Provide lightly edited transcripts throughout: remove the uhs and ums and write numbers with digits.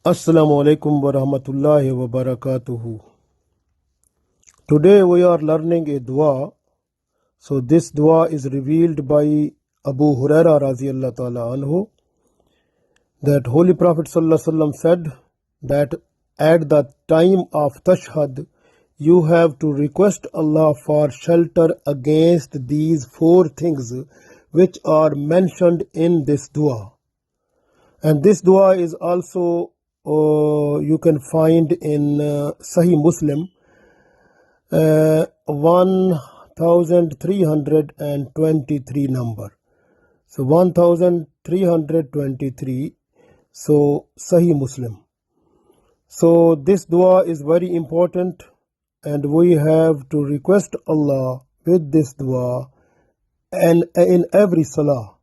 Assalamu alaikum wa rahmatullahi wa barakatuhu. Today we are learning a dua. So this dua is revealed by Abu Huraira radhiyallahu ta'ala anhu, that Holy Prophet sallallahu alaihi wasallam said that at the time of tashahhud you have to request Allah for shelter against these four things which are mentioned in this dua. And this dua is also you can find in Sahih Muslim 1323 number. So 1323. So Sahih Muslim. So this dua is very important, and we have to request Allah with this dua and in every salah.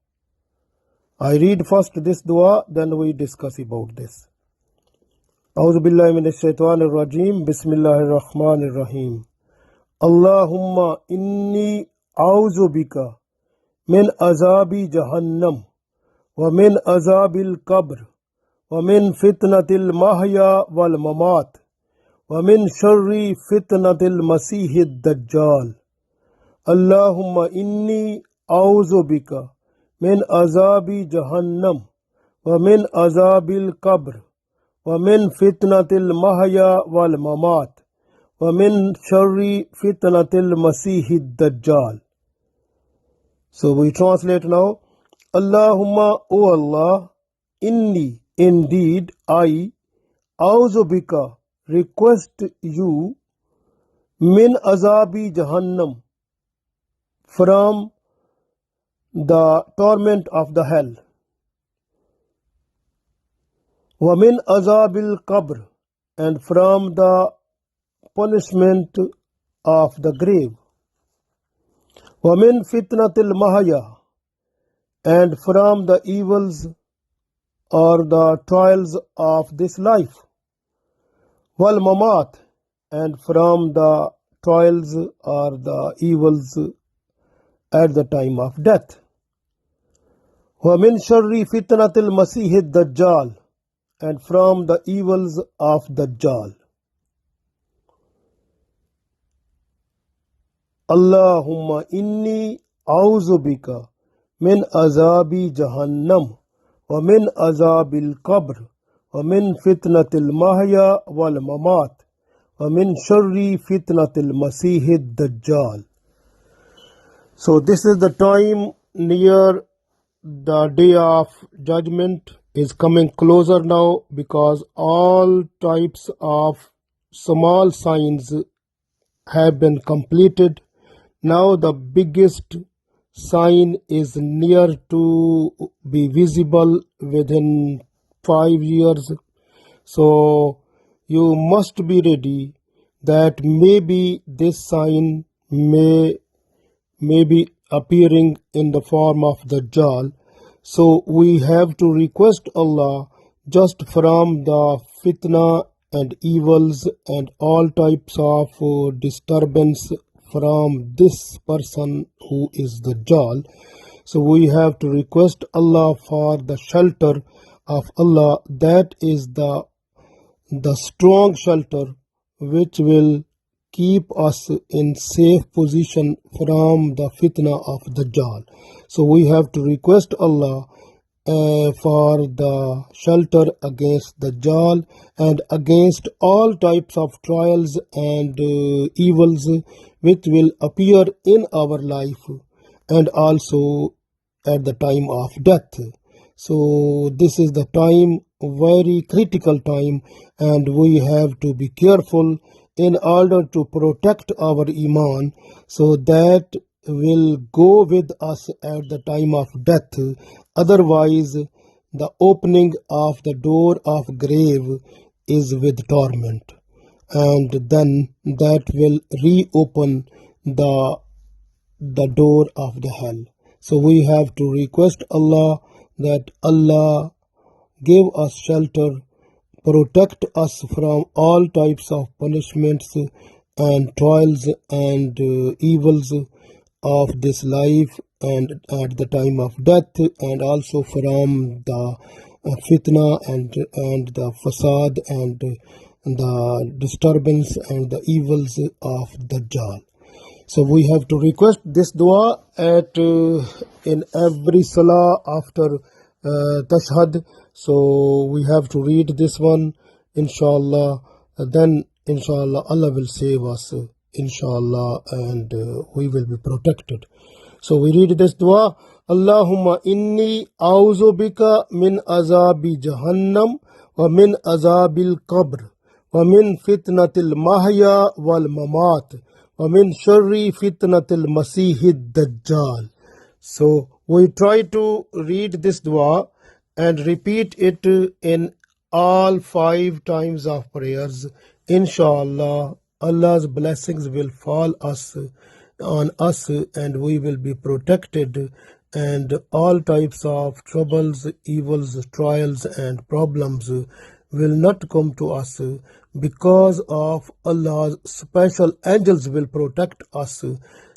I read first this dua, then we discuss about this. أعوذ بالله من الشيطان الرجيم بسم الله الرحمن الرحيم اللهم إني أعوذ بك من عذاب جهنم ومن عذاب القبر ومن فتنة المحيا والممات ومن شر فتنة المسيح الدجال اللهم إني أعوذ بك من عذاب جهنم ومن عذاب القبر ومن فتنة المحيا والممات ومن شر فتنة المسيح الدجال. So we translate now. Allahumma, O Allah, inni, indeed I, a'udhu bika, request you, min azabi jahannam, from the torment of the hell. وَمِنْ أَذَابِ الْقَبْرِ, and from the punishment of the grave. وَمِنْ فِتْنَةِ الْمَحْيَا, and from the evils or the trials of this life. وَالْمَمَاتِ, and from the trials or the evils at the time of death. وَمِنْ شَرِّ فِتْنَةِ الْمَسِيحِ الدَّجَّالِ, and from the evils of Dajjal. Allahumma inni a'udhu bika min azabi jahannam wa min azabil qabr wa min fitnatil mahya wal mamat wa min sharri fitnatil masihid dajjal. So this is the time near the day of judgment is coming closer now, because all types of small signs have been completed. Now the biggest sign is near to be visible within 5 years. So you must be ready that maybe this sign may be appearing in the form of the Dajjal. So we have to request Allah just from the fitna and evils and all types of disturbance from this person who is the Dajjal. So we have to request Allah for the shelter of Allah. That is the strong shelter which will keep us in safe position from the fitna of the Dajjal. So we have to request Allah for the shelter against the Dajjal and against all types of trials and evils which will appear in our life and also at the time of death. So this is the time, very critical time, and we have to be careful in order to protect our iman, so that will go with us at the time of death. Otherwise, the opening of the door of grave is with torment, and then that will reopen the door of the hell. So we have to request Allah that Allah give us shelter, protect us from all types of punishments and trials and evils of this life and at the time of death, and also from the fitna and the fasad and the disturbance and the evils of Dajjal. So we have to request this dua at in every salah after tashahhud. So we have to read this one, inshallah. Then inshallah Allah will save us, inshallah, and we will be protected. So we read this dua. Allahumma inni a'udhu bika min azabi jahannam wa min azabil qabr wa min fitnatil mahya wal mamat wa min sharri fitnatil Masih Dajjal. So we try to read this dua and repeat it in all 5 times of prayers. Inshallah, Allah's blessings will fall on us and we will be protected, and all types of troubles, evils, trials and problems will not come to us because of Allah's special angels will protect us.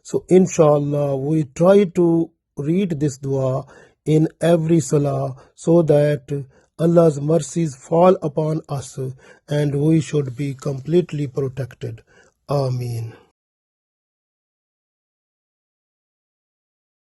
So inshallah we try to read this dua in every salah so that Allah's mercies fall upon us and we should be completely protected. Ameen.